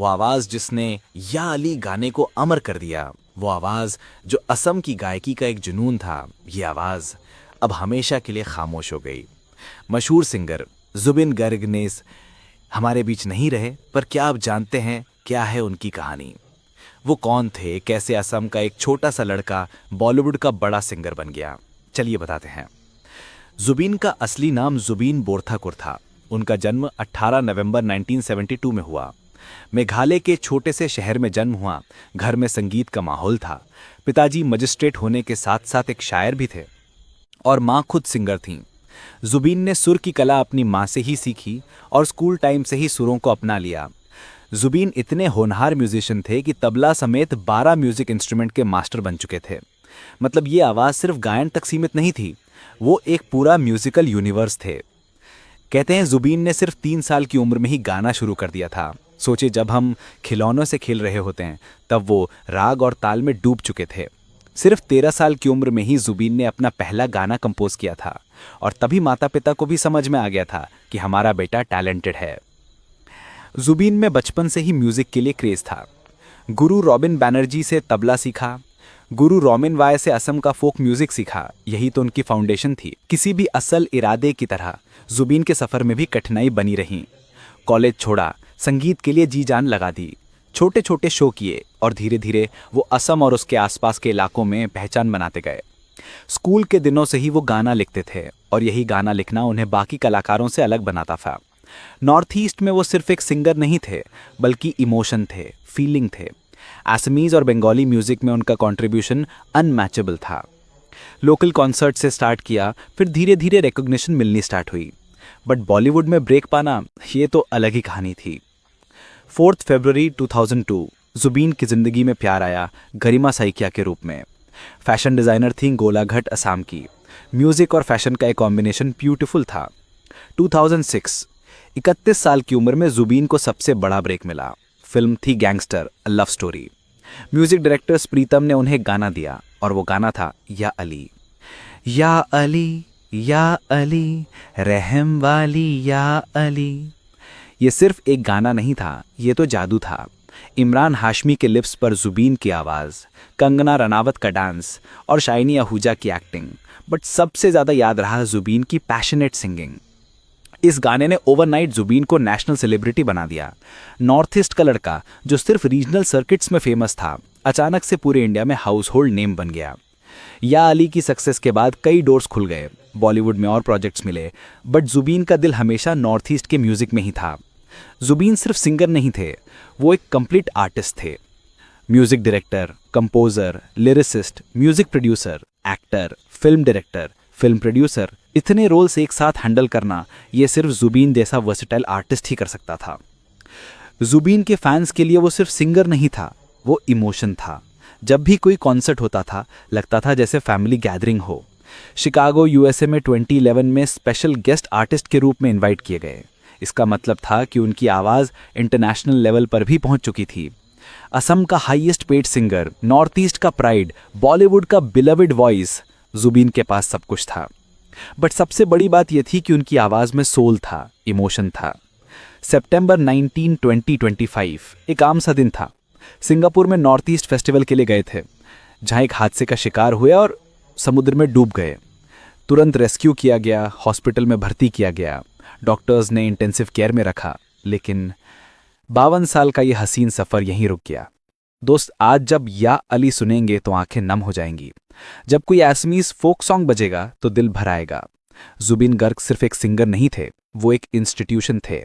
वो आवाज जिसने या अली गाने को अमर कर दिया, वो आवाज जो असम की गायकी का एक जुनून था, ये आवाज अब हमेशा के लिए खामोश हो गई। मशहूर सिंगर जुबिन गर्गनेस हमारे बीच नहीं रहे, पर क्या आप जानते हैं क्या है उनकी कहानी? वो कौन थे, कैसे असम का एक छोटा सा लड़का बॉलीवुड का बड़ा सिंगर बन गया? चलिए बताते हैं। जुबिन का असली नाम जुबिन बोरथाकुर था। उनका जन्म 18 नवंबर 1972 में हुआ। मेघालय के छोटे से शहर में जन्म हुआ। घर में संगीत का माहौल था। पिताजी मजिस्ट्रेट होने के साथ साथ एक शायर भी थे और माँ खुद सिंगर थीं। जुबिन ने सुर की कला अपनी माँ से ही सीखी और स्कूल टाइम से ही सुरों को अपना लिया। जुबिन इतने होनहार म्यूजिशियन थे कि तबला समेत 12 म्यूजिक इंस्ट्रूमेंट के मास्टर बन चुके थे। मतलब ये आवाज़ सिर्फ गायन तक सीमित नहीं थी, वो एक पूरा म्यूजिकल यूनिवर्स थे। कहते हैं जुबिन ने सिर्फ 3 साल की उम्र में ही गाना शुरू कर दिया था। सोचिए, जब हम खिलौनों से खेल रहे होते हैं तब वो राग और ताल में डूब चुके थे। सिर्फ 13 साल की उम्र में ही जुबिन ने अपना पहला गाना कंपोज किया था और तभी माता पिता को भी समझ में आ गया था कि हमारा बेटा टैलेंटेड है। जुबिन में बचपन से ही म्यूजिक के लिए क्रेज था। गुरु रॉबिन बैनर्जी से तबला सीखा, गुरु रोमिन वाय से असम का फोक म्यूजिक सीखा। यही तो उनकी फाउंडेशन थी। किसी भी असल इरादे की तरह जुबिन के सफर में भी कठिनाई बनी रही। कॉलेज छोड़ा, संगीत के लिए जी जान लगा दी, छोटे छोटे शो किए और धीरे धीरे वो असम और उसके आसपास के इलाकों में पहचान बनाते गए। स्कूल के दिनों से ही वो गाना लिखते थे और यही गाना लिखना उन्हें बाकी कलाकारों से अलग बनाता था। नॉर्थ ईस्ट में वो सिर्फ एक सिंगर नहीं थे, बल्कि इमोशन थे, फीलिंग थे। असमीज और बंगाली म्यूजिक में उनका कंट्रीब्यूशन अनमैचेबल था। लोकल कॉन्सर्ट से स्टार्ट किया, फिर धीरे धीरे रिकॉग्निशन मिलनी स्टार्ट हुई। बट बॉलीवुड में ब्रेक पाना, ये तो अलग ही कहानी थी। 4 फरवरी 2002 जुबिन की जिंदगी में प्यार आया, गरिमा सैकिया के रूप में। फैशन डिजाइनर थी गोलाघाट असम की। म्यूजिक और फैशन का एक कॉम्बिनेशन ब्यूटीफुल था। 2006 31 साल की उम्र में जुबिन को सबसे बड़ा ब्रेक मिला। फिल्म थी gangster, a love story. Music director Pritam ने उन्हें गाना दिया और वो गाना था या अली। या अली, या अली, रहम वाली या अली। ये सिर्फ एक गाना नहीं था, ये तो जादू था। इमरान हाशमी के लिप्स पर जुबिन की आवाज़, कंगना रनावत का डांस और शाइनी आहूजा की एक्टिंग। बट सबसे ज़्यादा याद रहा जुबिन की पैशनेट सिंगिंग। इस गाने ने ओवरनाइट जुबिन को नेशनल सेलिब्रिटी बना दिया। नॉर्थ ईस्ट का लड़का जो सिर्फ रीजनल सर्किट्स में फेमस था, अचानक से पूरे इंडिया में हाउस होल्ड नेम बन गया। या अली की सक्सेस के बाद कई डोर्स खुल गए, बॉलीवुड में और प्रोजेक्ट्स मिले। बट जुबिन का दिल हमेशा नॉर्थ ईस्ट के म्यूजिक में ही था। जुबिन सिर्फ सिंगर नहीं थे, वो एक कंप्लीट आर्टिस्ट थे। Music director, composer, lyricist, music producer, actor, film director, film producer, इतने रोल्स एक साथ हैंडल करना, ये सिर्फ जुबिन जैसा वर्सेटाइल आर्टिस्ट ही कर सकता था। जुबिन के फैंस के लिए वो सिर्फ सिंगर नहीं था, वो इमोशन था। जब भी कोई कॉन्सर्ट होता था, लगता था जैसे फैमिली गैदरिंग हो। शिकागो यूएसए में 2011 में स्पेशल गेस्ट आर्टिस्ट के रूप में इनवाइट किए गए। इसका मतलब था कि उनकी आवाज़ इंटरनेशनल लेवल पर भी पहुंच चुकी थी। असम का highest paid singer, north east का प्राइड, बॉलीवुड का बिलवड वॉइस, जुबिन के पास सब कुछ था। बट सबसे बड़ी बात यह थी कि उनकी आवाज़ में सोल था, इमोशन था। सितंबर 19, 2025 एक आम सा दिन था। सिंगापुर में नॉर्थ ईस्ट फेस्टिवल के लिए गए थे, जहां एक हादसे का शिकार हुए और समुद्र में डूब गए। तुरंत रेस्क्यू किया गया, हॉस्पिटल में भर्ती किया गया, डॉक्टर्स ने इंटेंसिव केयर में रखा। लेकिन 52 साल का यह हसीन सफ़र यहीं रुक गया। दोस्त, आज जब या अली सुनेंगे तो आंखें नम हो जाएंगी। जब कोई असमीज फोक सॉन्ग बजेगा तो दिल भर आएगा। जुबिन गर्ग सिर्फ एक सिंगर नहीं थे, वो एक इंस्टीट्यूशन थे।